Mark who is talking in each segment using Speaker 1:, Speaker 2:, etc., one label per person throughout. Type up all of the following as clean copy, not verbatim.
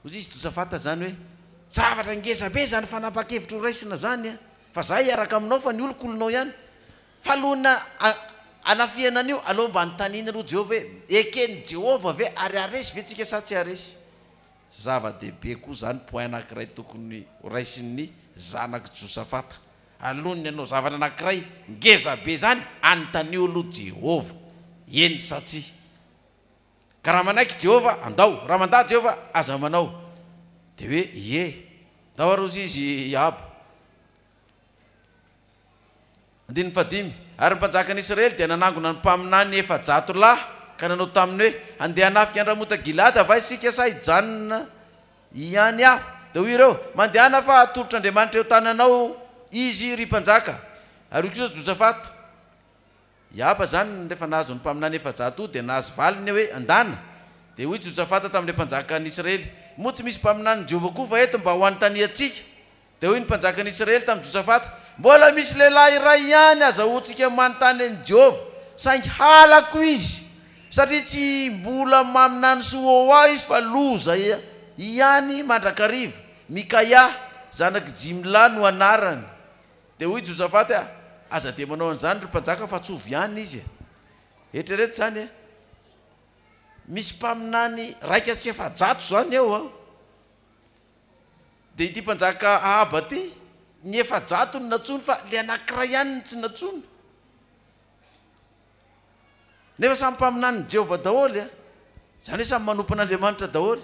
Speaker 1: ozy izy Josafata zany hoe zavatra ngeza be zany fanapa-kevitra ho raisina zany fa zay hiaraka aminao fa ny olokolonao ihany fa alohana anafiana an'io aloha mba nytanina aloha Jehova hoe ekeny Jehova ve ary aresy ve tsika sa tsy aresy zava-dehibe koa zany point anankiray tokony raisin'ny zanak' Josafata alohany ianao zavatra anankiray ngeza be zany anontany olo Jehova eny sa tsy ka raha manaiky Jehova andao raha mandà Jehova aza manao de hoe ie ndao arozy izy Iabo 15 ary mpanjakan'Israely dia nanangona ny mpaminany 700 lahy ka nanao taminy hoe andeha hanafika andramota Gilady avy isika sa hijanona ihany aho de hoy ireo mandehana fa atolotra Andriamanitra eo tananao izy ry mpanjaka ary kosa Josafata Iaba zany rehefa nahazo ny mpaminany 700 dia nahazo valiny hoe andana de hoy Josafata tamin'ilay mpanjakan'Israely moa tsy misy mpaminany Jehova koa fa eto mba ho anontaniantsika de hoy ny mpanjakan'Israely tamin'ny Josafata mbola misy lehilahy iray ihany azahoantsika manontany any Jehova saingy halako izy satria tsy mbola maminany soa izy fa loza ihany mandrakariva Mikaia zanak' Jimla no anarany de hoy Josafata aza de manao an'izany ry mpanjaka fa tsovy ihany izy etrerety zany misy mpaminany raika sy 700 zany eo de ity mpanjaka Ahaba ty ny 700 ny natsony fa le anankiray ihany tsy natsony nefa samy mpaminany Jehova daholo zany hoe samy manompon'Andriamanitra daholo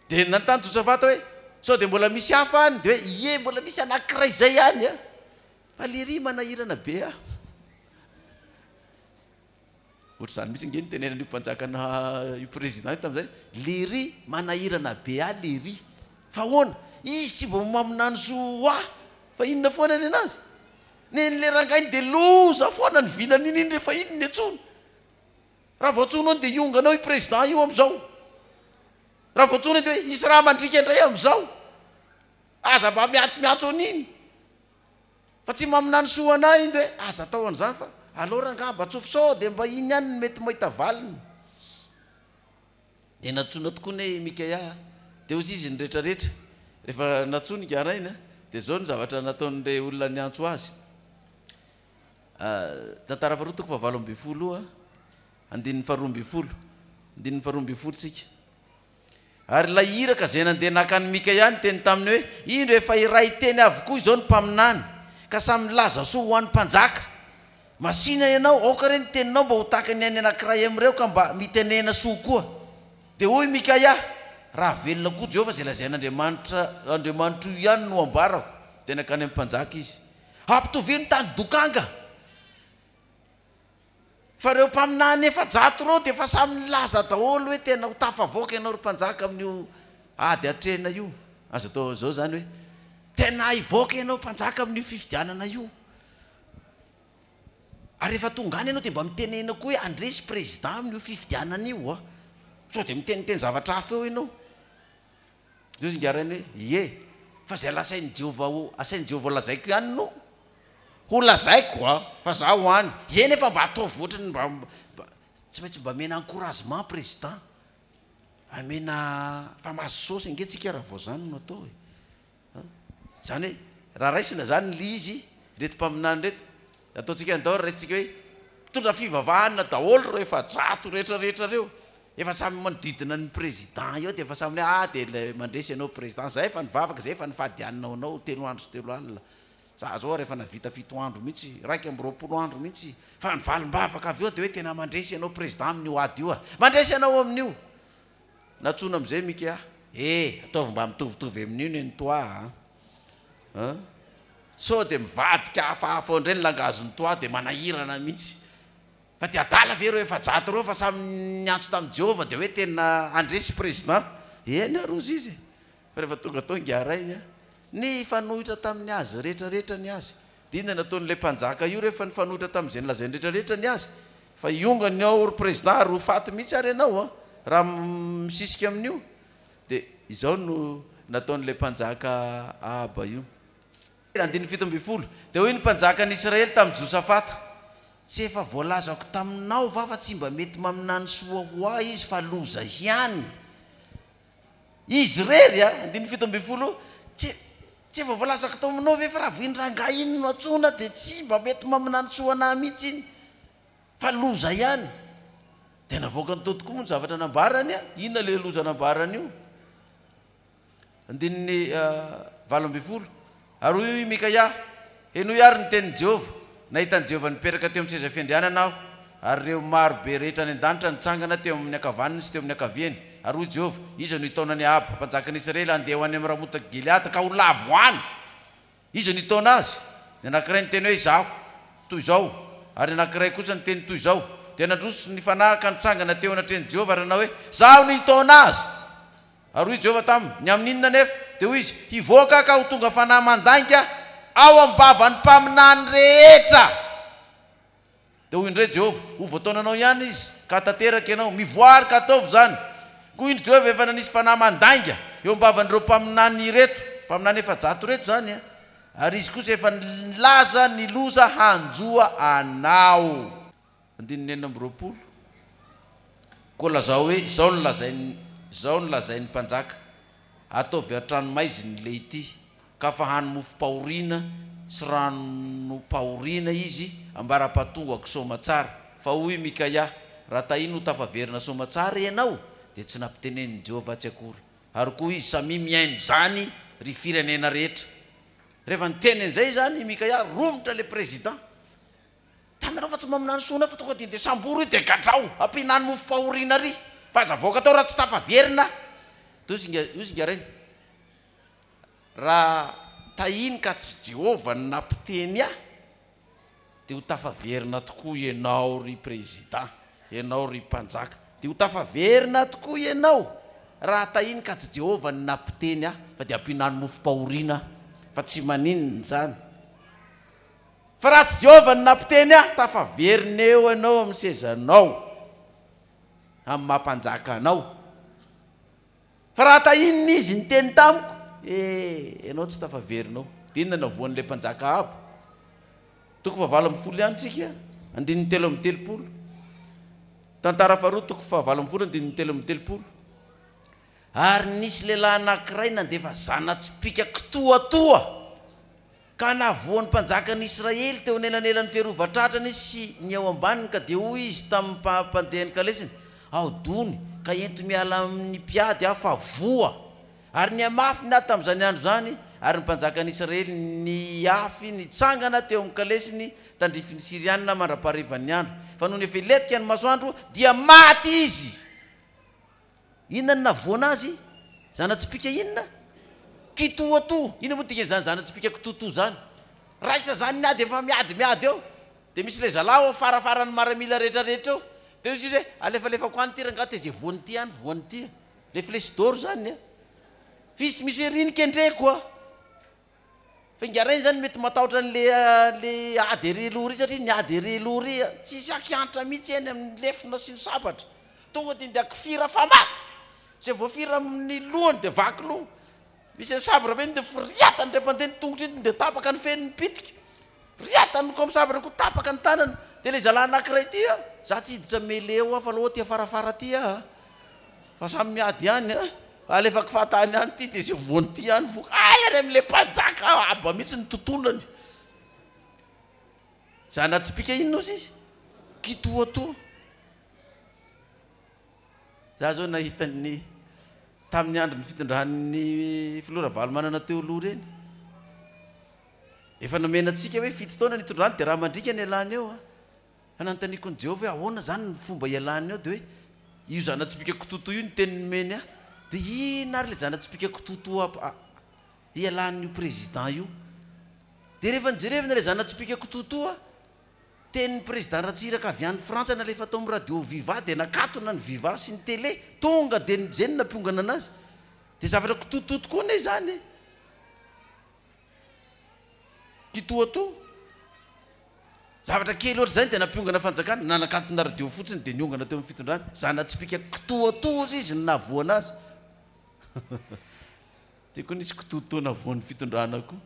Speaker 1: de nantany Josafata hoe sao de mbola misy hafa any de hoe ie mbola misy anankiray zay ihany fa liry manahirana be ohatry zany misy nge nitenenan'io mpanjakana io président tam'izay liry manahirana be liry fa hoana izy tsy mba maminany soa fa inona foana ny anazy nle rangainy de loza foana ny vinany iny rehefa iny ny atsony raha voatsonao de ionganao i président io am'izao raha voatsona de hoe isy raha mandrika indray am'izao aza mba miatsomiatso an'iny fa tsy maminany soa anay iny de hoe aza atao an'izany fa alao rangamba tsofo de mba iny ihany mety mahita valiny de natsona tokoa ny Mikaia de ozy izy ny rehetrarehetra rehefa natsony garaina de zao ny zavatra nataon'le olona niantso azy tantara faharotoko fa 7 andin'ny 12 tsika ary la iraka zay nandeha nakany Mikaia ny teny taminy hoe indro efa iray teny avokoa izao ny mpaminany ka samy laza soa ho an'ny mpanjaka masina ianao aoka reny teninao mba ho takany any anankiray am'ireo ka mba mitenena soa koa de hoy Mikaia raha velona koa Jehova zay lazain'Andriamanitra io ihany no ambarako de nakany amin'ny mpanjaka izy ampitoviny tany dokanga fa reo mpaminany 700 reo de fa samy laza daholo hoe tena ho tafavoaka ianao ry mpanjaka amin'io ady atrena io azo atao zao zany hoe tena hivoaka ianao mpanjaka amin'io fifidianana io ary rehefa tonga any ianao de mba mitenena koa hoe andresy président amin'io fifidianana io sao de miteniteny zavatra hafa eo ianao zao izy ngarainy hoe ie fa zay lasain'ny Jehova asain'ny Jehova lazaiko ihany no ho lazaiko fa za ho any eny efa mba ataovy ohatrany mba tsy maintsy mba mena encouragement président amena fa masososy nge tsika raha vao zany no atao zany hoe raha raisina zany le izy reto mpaminany reto ataontsika andao raisitsika hoe mitondra fivavahana daholo reo 700 rehetrarehetra reo efa samy manodidina ny président eo de efa samy hoe de le mandresy ianao président zay efa nivavaka zay efa nifadianinao anao 3 andro sy 3 alina za zao rehefa navita 7 andro mihitsy 2 andro mihitsy fa nivalim-bavaka avy eo de hoe tena mandresy ianao président amin'io ady io mandresy ianao amin'io natsona am'izay Mikaia ataovy mba mitovitovy amin'io ny toa sao de mivadika hafahafa ndray ny langazony toa de manahirana mihitsy fa ty adala ve reo 700 reo fa samy niantso tamin'i Jehova de hoe tena andresy président eny arozy izy fa rehefa tonga tao ngarainy ny fanohitra tamin'ny azy rehetrarehetra ny azy de inona nataon'le mpanjaka io rehefa ny fanohitra tamin'izay nylazainy rehetrarehetra ny azy fa iongany ao ry président ary ho faty mihitsy ary ianao raha misisika amin'io de izao no nataon'le mpanjaka Ahaba io 17 de hoy ny mpanjaka an'Israely tamin'ny Josafata tsy efa voalazako taminao va fa tsy mba mety maminany soa ho izy fa loza ihany izy rery andiny fito amby folo tsy efa voalasaka tao aminao ve fa raha voindrangah iny no atsona dia tsy mba mety maminany soana mihitsy iny fa loza ihany dia navoaka ny totokoa moa ny zavatra nambarany inona le loza nambarany io andininy valo amby folo ary io Mikaia eno ary ny tenin'i Jehova nahitan'i Jehova niperaka teo amin'ny seza fiandrianana aho ary reo maro be rehetra any an-danitra nitsangana teo amin'ny ankavaniny sy teo amin'ny ankaviany ary hoy Jehova iza no hitaonany Ahaba mpanjakan'i Israely andeha ho any amin'ny ramotaka Gileady ka ho lavo any iza no hitaona azy ny anankiray ny teny hoe izaho toy izao ary anankiray kosa ny teny toy izao dia nandroso ny fanahaka nitsangana teo anatreny Jehova ary nanao hoe zaho no hitaona azy ary hoy Jehova taminy ny amin'inona nefa dia hoy izy hivoaka ka ho tonga fanahy mandainga ao am-bavan'ny mpaminany rehetra dia hoy indray Jehova ho voataonanao ihany izy ka tanteraka ianao mivoary ka ataovy zany koa indry Jehova efa nanisy fanahy mandainga eo am-bavan'ireo mpaminany reto mpaminany efa-jato reto zany ary izy kosa efa nilaza ny loza hanjoa anao andininy enina amby roapolo koa lazao hoe zao no lazain'ny mpanjaka ataovy an-tranomaiziny le ity ka fa hany mofo-pahoriana sy rano-pahoriana izy ambara-pahatonga kisaoma tsara fa hoy Mikaia raha tahiny ho tafaverina soma tsara ianao dia tsy nampitenen'i Jehova tsy akory ary koa izy samy miaino zany ry firenena rehetra rehefa niteny an'izay zany Mikaia romotra le président tanarao fa tsy maminany sona fa tonga dia samboro dia gadrao ampihinany mofo-pahoriana ry fa zavoaka tao raha tsy tafaverina io zingareny raha tahiny ka tsy Jehova ny nampiteny dia ho tafaverina tokoa ianao ry président ianao ry mpanjaka dia ho tafaverina tokoa ianao raha tahiny ka tsy Jehova ny nampiteny fa dia ampihinany mofo-pahoriana fa tsy maninona zany fa raha tsy Jehova ny nampiteny tafaverina eo ianao amin'ny sezanao amin'ny mampanjaka anao fa raha tahinina izy ny teny tamiko ianao tsy tafaverinao dia inona navoan'ilay mpanjaka Ahaba toko fahavalo amby folo ihany tsika andininy telo amby telopolo tantara faharoa toko fahavalo amby folo andininy telo amby telopolo ary nisy lehilahy anankiray nandefa zana-tsipika kitoatoa ka navoan'ny mpanjakan'ny Israely teo anelanelan'ny fiarovatratrany sy ny ao ambaniny ka dia hoy izy tamin'ny mpandehany kalesiny aodony ka ento miala amin'ny mpiady fa voa ary ny amafy na tamin'izany andro zany ary ny mpanjakan'ny Israely ny afy nitsangana teo amin'ny kalesiny tandrifin'ny Sirianina mandra-paharivany andro fa noho ny efa iletika ny masoandro dia maty izy inona ny navoana azy zana-tsipika inona kitoato ina moa dikan'izany zana-tsipika kitoto zany raitra zany miady efa miady eo dia misy le zalahy ao farafarany maramila rehetrarehetra eo dia izy hoe alefalefako any ty rangaty zay voany ty any voany ty le flesidoro zany fisy misy hoe rinika ndreko fa ingarainy zany mety matahotra le ady ery loha ry satria ny ady ery loha ry tsisy akiantra mihitsy eny amin'ny lefina sy ny sabatra tonga dia ndia kifira fa mafy zay voafira amin'ny lohany dia vaky loha misy ny sabra be dia riatany repandeny tongotra iny dia tapaka ny feniny pitika riatany ko amin'ny sabra koa tapaka ny tanany dia le zalahy anankiray ty za tsy hiditra meleo fa loha ty afarafara ty fa samy miady ihany alefaka fahatany ihany ty dia zay voany ty ihany voka ary amin'le mpanjaka Ahaba mihitsy ny tontolony zana-tsipika ino ozy izy kitoatoa za zao nahitany tamin'ny andro ny fitondrahan'ny filora valo manana teo loha reny efa namenatsika hoe fito taona nitondrahany dia raha mandrika ny alany eo fa nanontaniako ny Jehova hoe ahoana zany ny fomba ialany eo dia hoe io zana-tsipika kitoto io ny teniny meny dia ina ary le zana-tsipika kitoto ialan'io président io dia rehefa nijerevina le zana-tsipika kitoto tenin'ny président Ratsiraka avy any Frantsa nalefa tao amin'ny radio Viva dia nakatona ny Viva sy ny télé tonga dia nijenina nampiongana anazy dia zavatra kitoto tokoa ne zany kitoato zavatra kely ohatry zany dia nampiongana fanjakana nanakatona radio fotsiny dia niongana teo amin'ny fitondrana zana-tsipika kitoato izy izy ny navoana azy tiako nisy kitoto navoan'ny fitondrana koa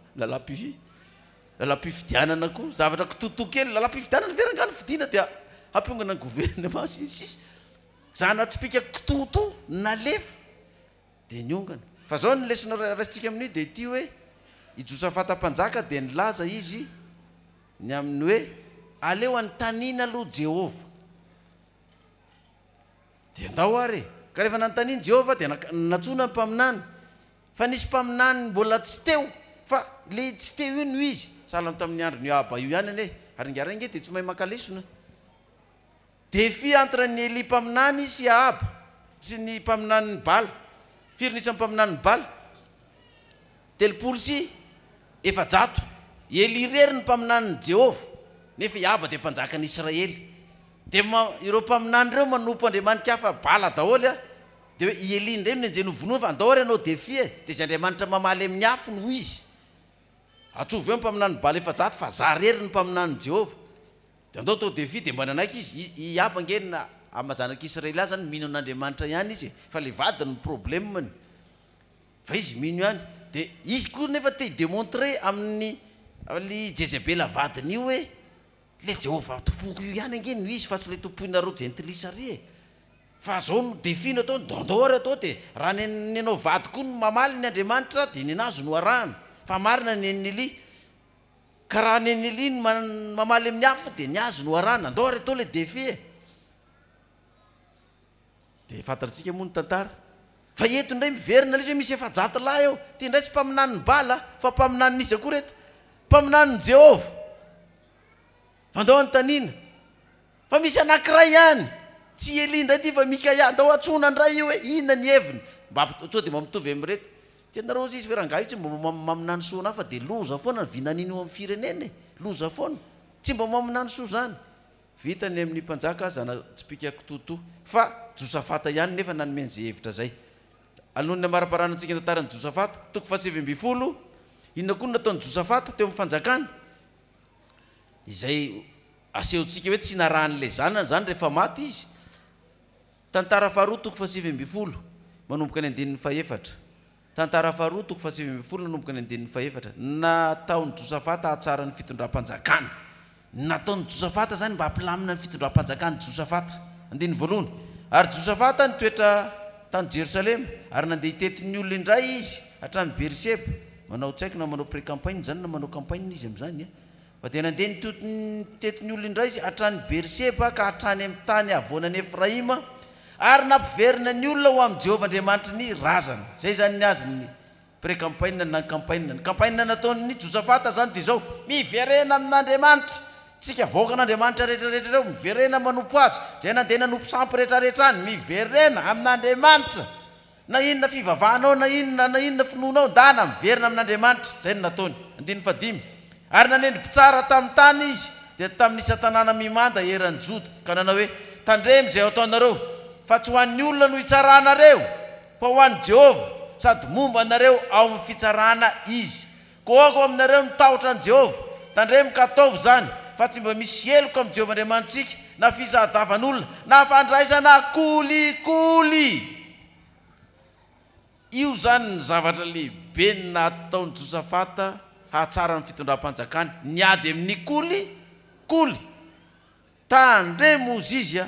Speaker 1: lalam-pifidianana koa zavatra kitoto kely lalam-pifidianana verangany fidiana dia ampiongana ny gouvernement sisy zana-tsipika kitoto nalefa dia niongana. Fa zao ny lesona raisitsika amin'io dia ity hoe i Josafata mpanjaka dia nilaza izy ny amin'ny hoe aleo antanina aloha Jehova. Dia andao ary ka rehefa nanontaniana Jehova dia natsona ny mpaminany. Fa nisy mpaminany mbola tsy teo, fa le tsy teo io no izy sahala tamin'ny andro ny Aba io ihany ane aringarange dia tsy mahay makalesona. Défi entre ny Eli mpaminany sy Aba sy ny mpaminany Bala. Firy nisy mpaminany Bala? 300 sy 400. Eli rery ny mpaminany Jehova, nefa i Aba dia mpanjaka ny Israely. Dia ireo mpaminany ireo manompo Andriamanitra hafa Bala daholo a. Dia hoe i Eli ndray no enjenovonoa fa andao ary ianao défi e. Dia izay Andriamanitra mamaly amin'ny afo no izy. Atsovo eo ny mpaminany Bala 400 fa za rery ny mpaminany Jehova. Dia andao tao défi dia mba nanaiky izy. I Aba ngena amazanak'Israely azy zany mino an'Andriamanitra ihany izy. Fa le vadiny ny problème. Fa izy mino ihany. Dia izy koa nefa te démontrer amin'ny Jezebela vadiny io hoe le Jehova tompoko io ihany angeny no izy fa tsy le tompoinareo gentilisa re. Fa zao no défi no atao ndandao ary atao dia raha nenao vady koa no mamaly ny Andriamanitra dia nenazy no arahana. Fa marina ny Eli ka raha ny Eli no mamaly amin'ny afo dia ny azy no arahana. Andao ary atao le défi e. Dia fantatritsika moa ny tantara. Fa eto indray miverina ilay hoe misy 700 lahy eo. Ty indray tsy mpaminany Bala fa mpaminany izy akoa reto. Mpaminany Jehova. Andao anontaniana. Fa misy anankiray ihany. Tsy Eli indray ty fa Mikaia. Andao atsona indray io hoe inona ny heviny. Mba sao dia mampitovy amin'ireto. Tianareo izy fa rangahy tsy mba maminany soana fa dia loza foana ny vinaniny eo amin'ny firenena. Loza foana. Tsy mba maminany soa zany. Vitany amin'ny mpanjaka zana tsipika kitoto. Fa Josafata ihany nefa nanomeny zay hevitra zay. Alon'ny amara-paranantsika ny tantaran'ny Josafata, toko 720. Inona koa nataon'ny Josafata teo amin'ny fanjakana? Izay asehontsika hoe tsy naran'ilay zanany zany rehefa maty izy. Tantara faharoa toko 720 manomboka ny 14. Tantara faharoa toko 720 manomboka ny 14. Nataon'ny Josafata hatsara ny fitondram-panjakana. Nataon'ny Josafata zany mba hampilamina ny fitondram-panjakana Josafata. 1. Ary Josafata nitoetra tany Jerusalema ary nandeha hitety ny olona indray izy hatrany Berseba. Manao tsaiko na manao pré-campagne zany na manao campagne izy amin'izany. Fa dia nandeha nitety ny olona indray izy hatrany Berseba ka hatrany amin'ny tany avoanan'ny Efraima ary nampiverina ny olona ho amin'ny Jehova Andriamanitra ny razana. Zay zany ny azy ny pré-campagne na campagne. Ny campagne nataon'ny Josafata zany dia zao miverena amin'Andriamanitra. Tsika voaka n'Andriamanitra rehetrarehetra reo miverena manompo azy. Zay nandeha nanompo sampy rehetrarehetra any miverena amin'Andriamanitra. Na inona fivavahanao na inona finoanao dana miverina amin'Andriamanitra. Zay no nataony. 1. Ary nanendry pitsara tamin'ny tany izy dia tamin'isa tanàna mimanda eran'ny Joda ka nanao hoe tandremo zay ataonareo fa tsy ho an'ny olona no hitsaranareo fa ho an'ny Jehova sady momba anareo ao amin'ny fitsarana izy. Koako aminareo ny tahotra ny Jehova tandremo ka ataovy zany fa tsy mba misy heloka amin'ny Jehova Andriamanitsika na fizahadavan'olona na fandraisana kolikoly. Io zany ny zavatra lehibe nataon'ny Josafata hatsara ny fitondram-panjakany. Niady amin'ny koly tandremo ozy izy a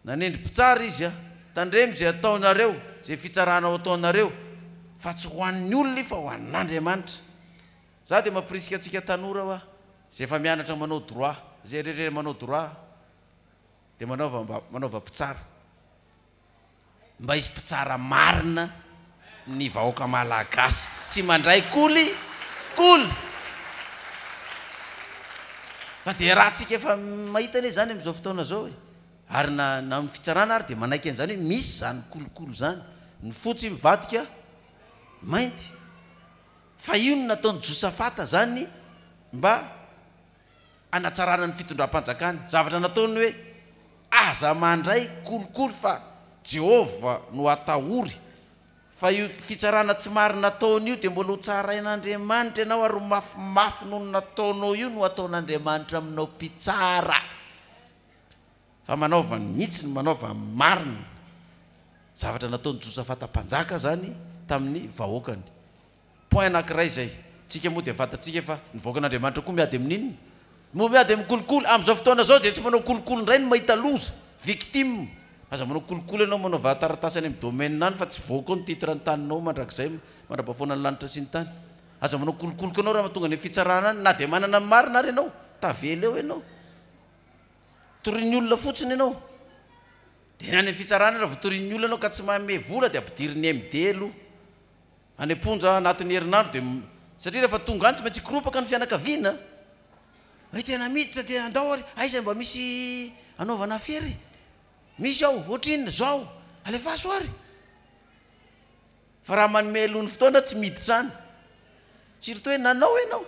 Speaker 1: nanendry pitsara izy a tandremo zay ataonareo zay fitsaranao ataonareo fa tsy ho an'ny olona fa ho an'Andriamanitra. Za dia mampirisika antsika tanora wa zay efa mianatra manao droit zay rehetra manao droit dia manaova pitsara mba izy pitsara marina ny vahoaka malagasy tsy mandray koly. Fa dia raha tsika efa mahita ne zany amin'izao fotoana zao e. Ary na amin'ny fitsarana ary dia manaiky an'izany hoe misy zany kolokolo zany ny fotsy mivadika mainty. Fa io no nataon'ny Josafata zany mba anatsarana ny fitondram-panjakany. Zavatra nataony hoe aza mandray kolokolo fa Jehova no atahory. Fa io fitsarana tsy marina nataony io dia mbola ho tsarain'Andriamanitra ianao ary mafimafy noho nataonao io no ataon'Andriamanitra aminao pitsara. Fa manaova mihitsy manaova marina. Zavatra nataon'ny Josafata mpanjaka zany tamin'ny vahoakany. Point anankiray zay. Tsika moa dia fantatsika fa ny vahoakan'Andriamanitra koa miady amin'inona? Moa miady amin'ny kolokolo. Amin'izao fotoana zao dia tsy manao kolokolo indray ny mahita loza, victime. aza manao kolokolo ianao manao vataratasany amin'ny domaine any fa tsy voako ny titre ny taninao mandrakizay mandrapafoana ny lanitra sy ny tany aza manao kolokoloka anao raha mahatonga ny fitsarana any na dia manana ny marina ary ianao tavela eo ianao toriny olona fotsiny ianao dia ny any amin'ny fitsarana raha voatoriny olona ianao ka tsy mahame vola dia ampidiriny MDL any amponja anatin'ny herinandro dia satria rehefa tonga any tsy maintsy ikropaka ny fianakaviana hoe tena miditra dia andao ary aiza mba misy anaovana fery misy ao ohatrinona zao alefaso ary fa raha manome lohany fotoana tsy miditra any surtout hoe nanao ianao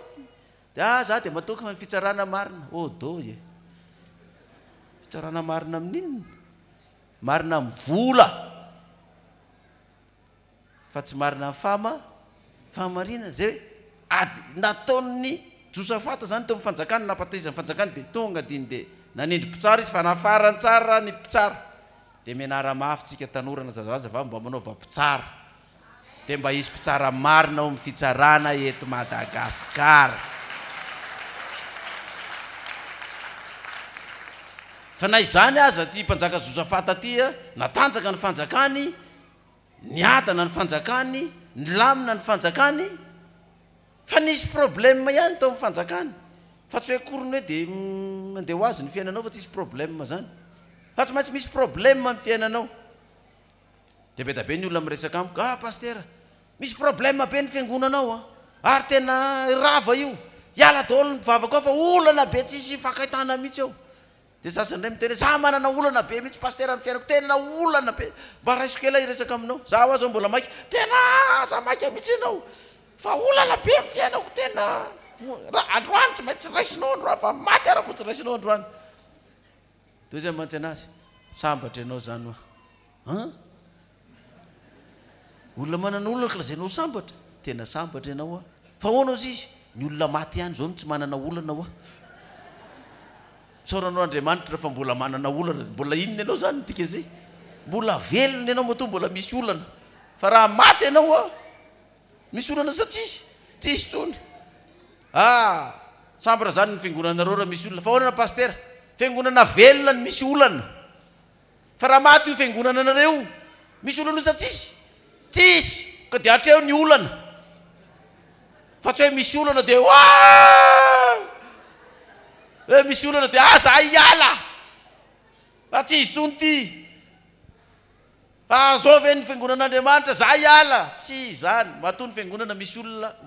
Speaker 1: dia za dia matoky ny fitsarana marina do e fitsarana marina amin'inona marina amin'ny vola fa tsy marina amin'ny fahamarina zay hoe nataony Josafata zany teo amin'ny fanjakana napateza ny fanjakana dia tonga diny dia nanindry mpitsara izy fa nafarany tsara ny mpitsara dia menara mafy tsika tanorana zazaza va mba manaova mpitsara dia mba isy mpitsara marina ao amin'ny fitsarana eto Madagasikara fa na izany aza ty mpanjaka Josafata ty natanjaka ny fanjakany niadana ny fanjakany nilamina ny fanjakany fa nisy problème ihany tao amin'ny fanjakany fa tsy hoe korony hoe dia mandeha ho azy ny fiainanao fa tsy misy problème zany fa tsy maintsy misy problème amin'ny fiainanao dia be da be ny olona miresaka amiko paster misy problème be ny fiangonanao ary tena rava io hiala daholo ny mpivavaka ao fa olana be tsisy fakaitana mihitsy eo dia sasany indray miteny za manana olana be mihitsy paster amin'ny fiainako tena olana be mba raiso kely iresaka aminao za ho azy mbola maika tena za maika mihitsy ianao fa olana be amin'ny fiainako tena androany tsy maintsy raisinao androany fa maty arako tsy raisinao androany toy zay mantsy anazy sambatra ianao zany olona manana olana ka lazainao sambatra tena sambatra ianao fa hoanao izy ny olona maty ihany zao no tsy manana olana soranao Andriamanitra fa mbola manana olana mbola inona ianao zany tika zay mbola velona ianao mato mbola misy olana fa raha maty ianao misy olana sa tsisy tsony sambatra zany ny fiangonanareo raha misy olana fa hoanana paster fiangonana velona ny misy olana fa raha maty io fiangonana anareo misy olana sa tsisy ka dia atreo ny olana fa tsy hoe misy olana dia hoe misy olana dia za hiala fa tsisy tsony ty fa zao ve ny fiangonan'Andriamanitra za hiala tsy zany matoa ny fiangonana misy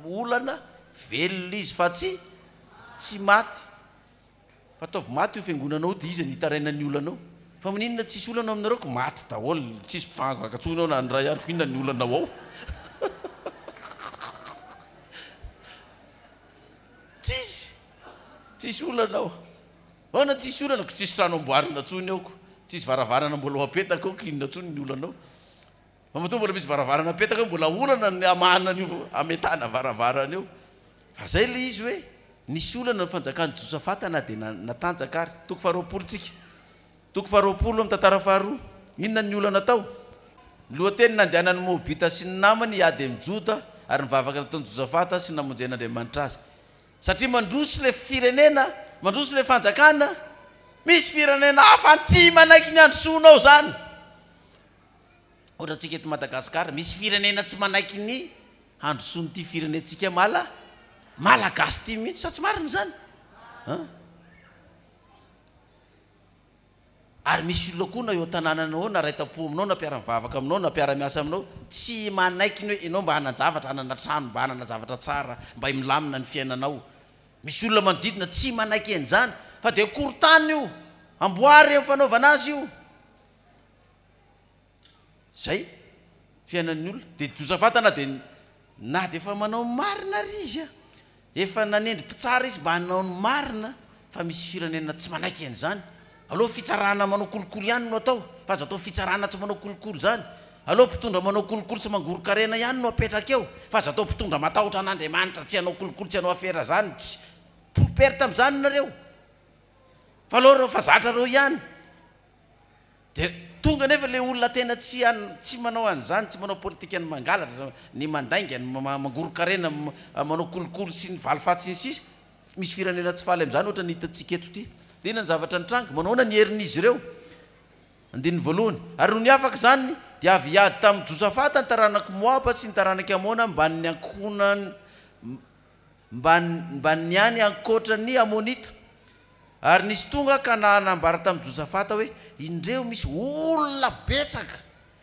Speaker 1: olana velona izy fa tsy maty fa ataovy maty io fiangonanao dia izy nitaraina ny olanao fa maninona tsisy olana aminareo ko maty daholo tsisy mpifangatsonao na ny ray ariko inona ny olanao ao tsisy olanao na tsisy olana ko tsisy trano amboarina tsony aoko tsisy varavarana mbola apetaka ao kinona tsony ny olanao fa matoa mbola misy varavarana apetaka mbola olana ny amahana nio ametana varavarana eo fa zay le izy hoe nisy olana ny fanjakany Josafata na dia natanjaka ary toko faharoapolo tsika toko faharoapolo amin'ny tantara faharoa inona ny olana tao lohateny nandehanany Mobita sy ny namany hiady amin'ny Joda ary nivavaka nataony Josafata sy namonjen'Andriamanitra azy satria mandroso le firenena mandroso le fanjakana misy firenena hafa tsy manaiky ny androsoanao zany ohatra tsika eto Madagasikara misy firenena tsy manaiky ny androsoany ty firenentsika malagasy ty mihitsy sa tsy marina zany ary misy olona koa na eo tanànanao na raita-po aminao na mpiara-mivavaka aminao na mpiara-miasa aminao tsy manaiky ny hoe ianao mba hanajavatra hanana trano mba hanana zavatra tsara mba milamina ny fiainanao misy olona manodidina tsy manaiky an'izany fa dia korotany io amboary amin'ny fanaovana azy io zay fiainan'ny olona dia Josafata na dia efa manao marina ry izy efa nanendry mpitsara izy mba hanao ny marina fa misy firenena tsy manaiky an'izany aloha fitsarana manao kolokolo ihany no atao fa aza atao fitsarana tsy manao kolokolo zany aloha mpitondra manao kolokolo sy mangoro-karena ihany no apetraka eo fa aza atao mpitondra matahotra an'Andriamanitra tsy hanao kolokolo tsy hanao afera zany tsy perta amin'izany nareo fa aloha reo fa zatra reo ihany dia tonga nefa le olona tena tsy manao an'izany tsy manao politika ny mangalatra ny mandainga ny mangoro-karena manao kolokolo sy ny valifaty sy ny sisa misy firenena tsy faly amin'izany ohatra ny hitantsika eto ty dia inona ny zavatra nitranga manaona ny herin'izy ireo andiny voalohany ary no ny afaka zany dia avy iady tamin'ny Josafata ny taranaka Moaba sy ny taranaka Amona mban'ny ankohonany mban'ny any ankoatrany Amonita. Ary nisy tonga ka nanambara tamin'ny Josafata hoe indreo misy olona betsaka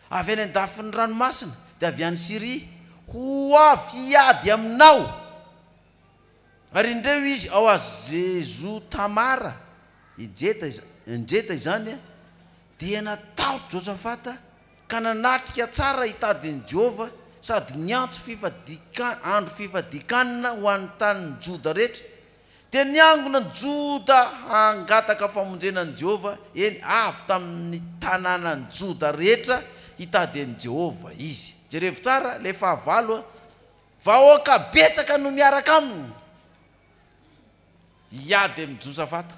Speaker 1: avy any an-dafin'ny ranomasina dia avy any Siria ho avy hiady aminao. Ary indreo izy ao Zezo Tamara injeta izany dia natahotra Josafata ka nanatrika tsara hitadin'i Jehova sady niantso andro fifadikanina ho an'ny tanin'ny Joda rehetra. Dia niangona ny Joda hangataka famonjenan'i Jehova eny avy tamin'ny tanànan'ny Joda rehetra hitady an'i Jehova izy. Jerevo tsara le fahavalo vahoaka betsaka no miaraka aminy hiady amin'ny Josafata.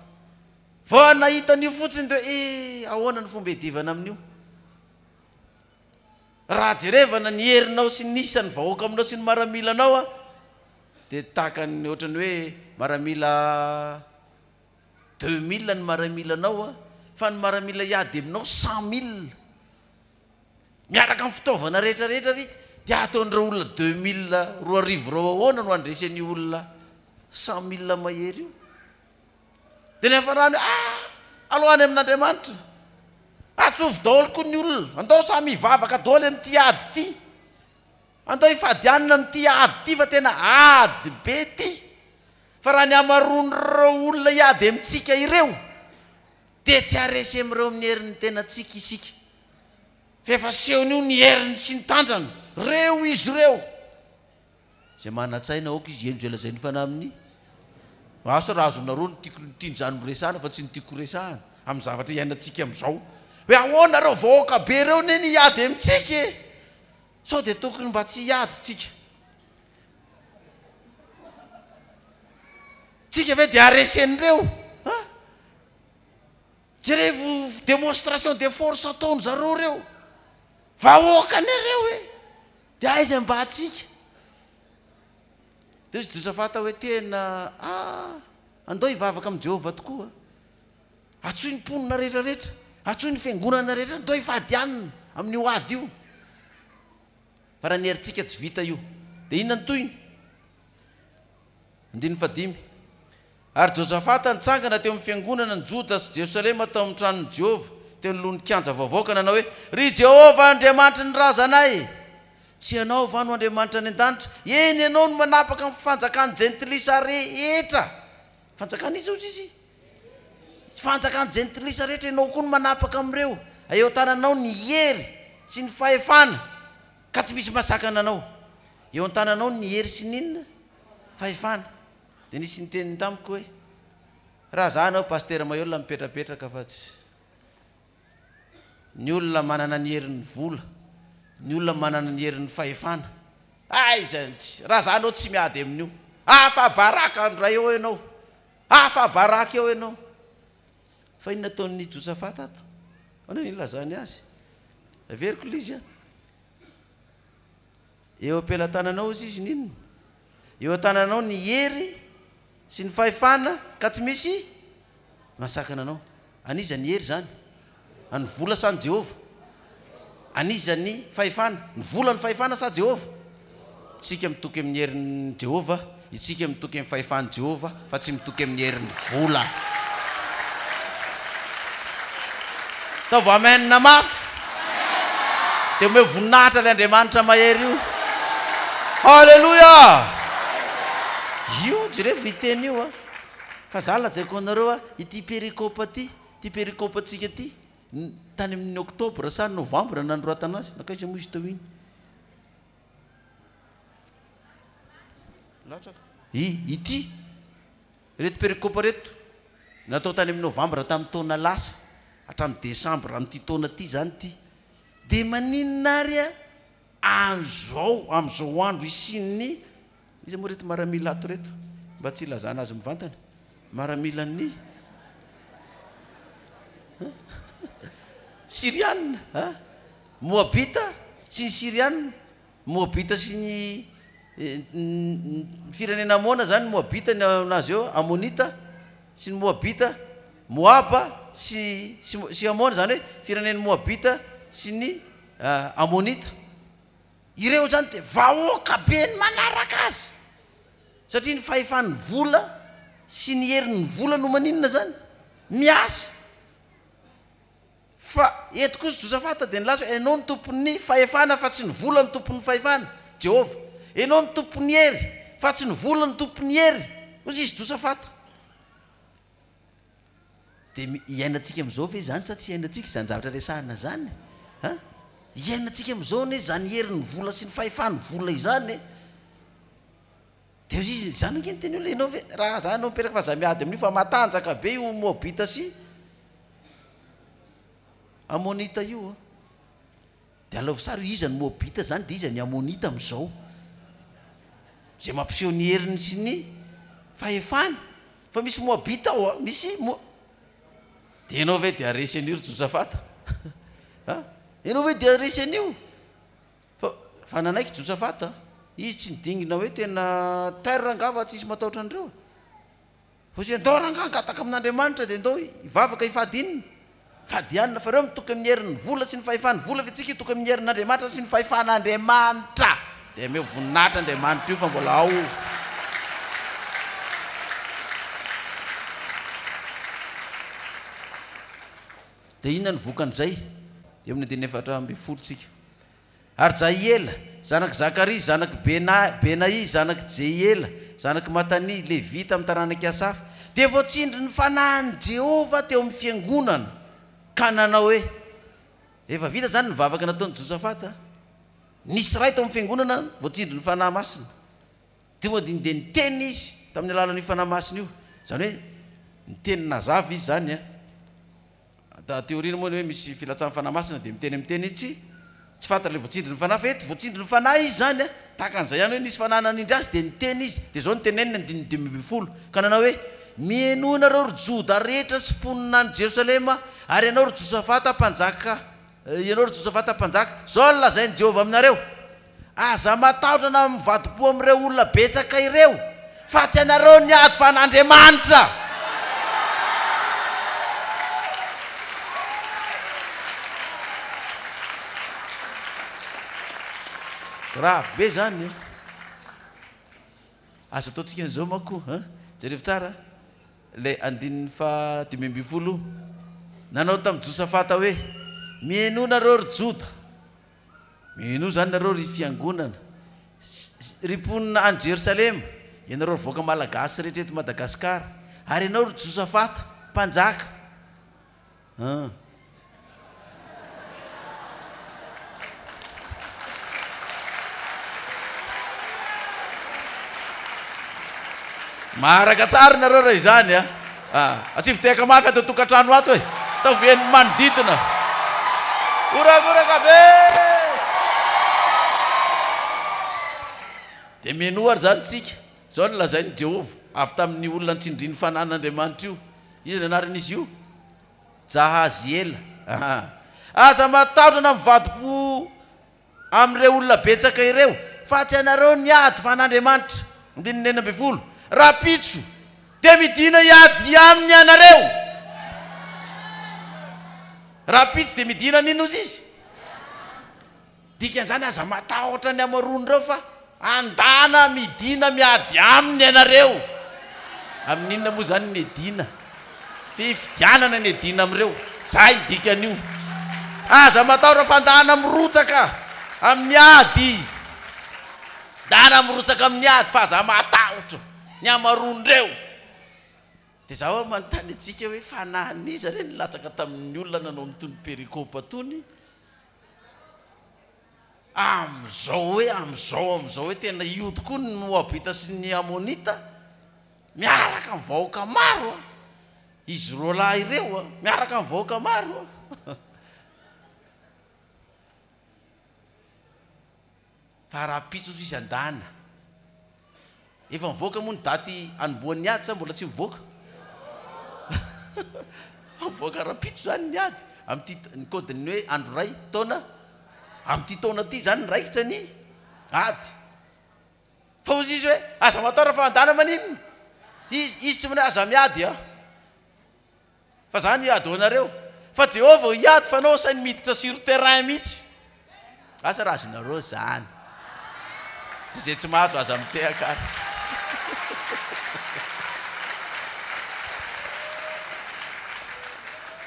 Speaker 1: Vao nahita an'io fotsiny dia ahoana ny fomba hiadivana amin'io. Raha jerevana ny herinao sy nisany vahoaka aminao sy ny maramilanao dia tahaka ny ohatrany hoe maramila 2000 ny maramilanao fa ny maramila hiady aminao 100 000 miaraka amin'ny fitaovana rehetrarehetra ry dia ataon'ireo olona 2000 roa arivo reo ahoana no andresen'ny olona 100 000 mahery io. Dia nefa rano aloany amin'Andriamanitra atsovy daholo koa ny olona andao samy hivavaka daholo amin'ity ady ity, andao hifadianina amin'ity ady ity fa tena ady be ty. Fa raha ny amaroan'ireo olona hiady amintsika ireo dia tsy haresy amin'ireo amin'ny herin'ny tena tsika isika fa efa sehon'io ny heriny sy ny tandrana reo izy reo izay mana-tsaina aoka izy eno zay lazainy fanahy amin'ny asa raha azonareo ny tianjano resahana fa tsy ny tiako resahana amin'ny zavatra iainantsika amin'izao hoe ahoana reo vahoaka be reo neny hiady amintsika sao dia tokony mba tsy hiady tsika ve dia aresen'ireo jerevo démonstration de force ataony zareo reo vahoaka nareo dia aiza mba atsika. Dia izy Josafata hoe tena andao hivavaka amin'i Jehova tokoa, atsoy ny mponina rehetrarehetra, atsoy ny fiangonana rehetra, andao hifadianina amin'io ady io. Fa raha ny herintsika tsy vita io dia inona ny toyiny? 15. Ary Josafata nitsangana teo amin'ny fiangonana ny Joda sy Jerosalema tao amin'ny tranon'i Jehova teo nolon'ny kianja vaovaoka nanao hoe ry Jehova Andriamanitra ny razanay, tsy ianao va no Andriamanitra ny an-danitra, eny ianao no manapaka amin'ny fanjakany jentilisa rehetra. Fanjakana izy izy fanjakany jentilisa rehetra ianao koa no manapaka amin'ireo, eo tananao ny hery sy ny fahefana ka tsy misy masakana anao. Eo an-tananao ny hery sy ninona fahefana. Dia nisy nyteniny tamiko hoe raha zany ao paster Maiola mipetrapetraka fa tsy ny olona manana ny herin'ny vola, ny olona manana ny herin'ny fahefana zany tsy raha zany ao tsy miady amin'io. Fa baraka ndray eo ianao, fa baraka eo ianao. Fa inona ataon'ny Josafata ato? Ana ny lazany azy averiko lizy eo am-pelantananao izy ninona, eo an-tananao ny hery sy ny fahefana ka tsy misy masakana anao. Aniza ny hery zany? Any vola sa ny Jehova? Aniza ny fahefana? Ny vola ny fahefana sa Jehova? Tsika mitoky amin'ny herin'ny Jehova, itsika mitoky amin'ny fahefan'i Jehova fa tsy mitoky amin'ny herin'ny vola. Taova amen na mafy dia ome voninahitra ilay Andriamanitra mahery io. Halleluja! Io jerevo iteny io fa za lazaiko anareo ity perikôpa perikôpantsika ty tany amin'ny oktobra sa novambra nandroatana azy nakaiza moa izy tao iny ity reto perikôpa reto natao tany amin'ny novambra tamin'ny taona lasa hatramin'ny desambra amin'ity taona ty zany ty. Dia maninona ary am'izao andro isin'ny izy moa reto maramila ato reto mba tsy ilazana azy mivantana maramilan'ny Sirianina Moabita sy ny Sirianina, Moabita sy ny firenena Amona zany Moabita ny azy eo, Amonita sy ny Moabita Moaba sy Amona zany hoe firenen'ny Moabita sy ny Amonita. Ireo zany de vahoaka be ny manaraka azy satria ny fahefan'ny vola sy ny herin'ny vola no maninona zany miasa. Fa eto kosa Josafata de nilaza hoe enao ny tompon'ny fahefana fa tsy ny vola ny tompon'ny fahefana. Jehova, enao ny tompon'ny hery fa tsy ny vola ny tompon'ny hery. Ozy izy Josafata. De iainantsika am'izao ve zany sa tsy iainantsika zany zavatra resahana zany? Ha? Iainantsika am'izao ne zany herin'ny vola sy ny fahefan'ny vola izany. De izy zany ngeny teny hoe enao ve raha zany anao mipetraka fa za miady amin'io fa matanjaka be io Moabita sy Amonita io. De alaovy sara iza ny Moabita zany de iza ny Amonita am'izao. Zay mampiseho ny heriny sy ny fahefana. Fa misy Moabita ao, misy de enao ve de aresy an'io Josafata? Enao ve de aresy an'io? Fa nanaiky Josafata, izy tsy nidingina hoe tena terre angava tsy isy matahotra andreo. Fa sy andao ranga angataka amin'Andriamanitra de andao ivavaka ifadinina. Fadianina fa reo mitoka amin'ny herin'ny vola sy ny fahefan'ny vola fa tsika toka amin'ny herin'Andriamanitra sy ny fahefan'Andriamanitra. De meo voninahitra Andriamanitra io fa mbola ao. De inona ny vokan'izay? Eo amin'ny 14 tsika. Ary Jaiela, zanaky Zakaria, zanaky Benai, zanaky Jeiela, zanaky Matani, Levita amin'ny taranaky Asafa, de voatsindry ny fanahin'i Jehova teo amin'ny fiangonana. Ka nanao hoe efa vita zany nivavaka nataon'i Josafata. Nisy ray tao amin'ny fiangonana voatsindry ny fanahy masina. De niteny izy tamin'ny alalan'io fanahy masina io. Zany hoe niteny nazavy izy zany teoriana moa hoe misy filatsan'ny fanahy masina de miteny izy tsy fantatra le voatsindry ny fanahy fa eto voatsindry ny fanahy izy zany tahaka an'izay ihany hoe nisy fanahy nanindry azy de niteny izy de zao nitenenina ny 5 ka nanao hoe mieno nareo ry Joda rehetra sy mponina any Jerosalema ary ianao ry Josafata mpanjaka zao lazainy Jehova aminareo aza matahotra na mivadi-po amin'ireo olona betsaka ireo fa tsy anareo niady fa n'Andriamanitra. Raha be zany asa ataontsika an'izao manko jereo tsara le 5 nanao tamin'ny Josafata hoe mieno nareo ry Joda, mieno zany nareo ry fiangonana ry mponina any Jerosalema, ianareo ry voaka malagasy rehetra eto Madagasikara, ary ianao ry Josafata mpanjaka. Maharaka tsara nareo raha izany atsy fiteka mafy ato tokantrano ato e atao veny manodidina oragoraka be de menoary zany tsika zao ny lazainy Jehova avy tamin'ny olona nitsindriny fanan'Andriamanitra io. Izy anaran'izy io Jahaziela. Aza matahotra na mivadi-po amin'ireo olona betsaka ireo fa tsy anareo niady fa n'Andriamanitra. 19 rapitso de midina iady aminy anareo. Rapitso de midina nino izy dikan'izany aza matahotra ny amarondreo fa andana midina miady aminy anareo. Amin'inona moa zany ny edina? Fifidianana ny edina am'ireo. Zay dikan'io. Aza matahotra fa andana mirotsaka amin'ny ady. Dana mirotsaka amin'ny ady fa aza matahotra ny amarondreo. De zaho manontany antsika hoe fanahaniza reny latsaka tamin'ny olona nanao nitony perikopa tony am'izao hoe tena io tokoa ny Moabita sy ny Amonita miaraka amin'ny vahoaka maro izy roa lahy ireo miaraka amin'ny vahoaka maro fa rapitso izy andana efa mivoaka moa ny daty anomboan'ny ady sa mbola tsy mivoaka? Mivoaka rapitso zany ny ady amin'ity ny kodiny hoe andro ray taona amin'ity taona ty zany ny raikitra ny ady. Fa ozy izy hoe aza matahotra fa andana maninona izy tsy mine aza miady fa zany iady ho anareo fa Jehovah iady fa anao sainy miditra sur terrain mihitsy asa raha zinareo zany dia zay tsy mahazo aza mitehaka ary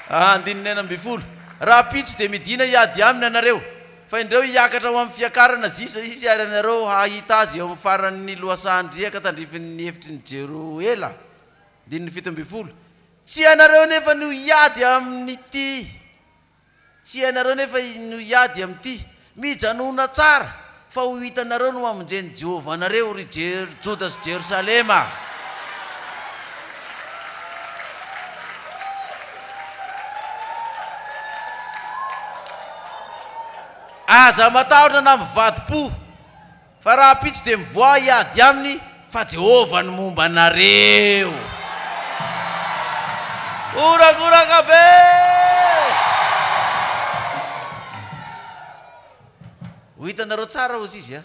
Speaker 1: andininy 8 raha pitso dia midina iady aminy anareo fa indreo hiakatra ho amin'ny fiakarana zisa izy ary anareo hahita azy eo amin'ny faran'ny loasandriaka tandrifin'ny hefitry ny Jeroela. 17 tsy anareo nefa no iady amin'ny ty tsy anareo nefa no iady amin'ny ty mijanona tsara fa ho hitanareo no amonjeny Jehovah anareo ry Joda sy Jerosalema. Aza matahotra na mivadi-po fa raha pitso dia mivoa iady aminy fa Jehovah no momba anareo. Oragoraka be ho hitanareo tsara ozy izy a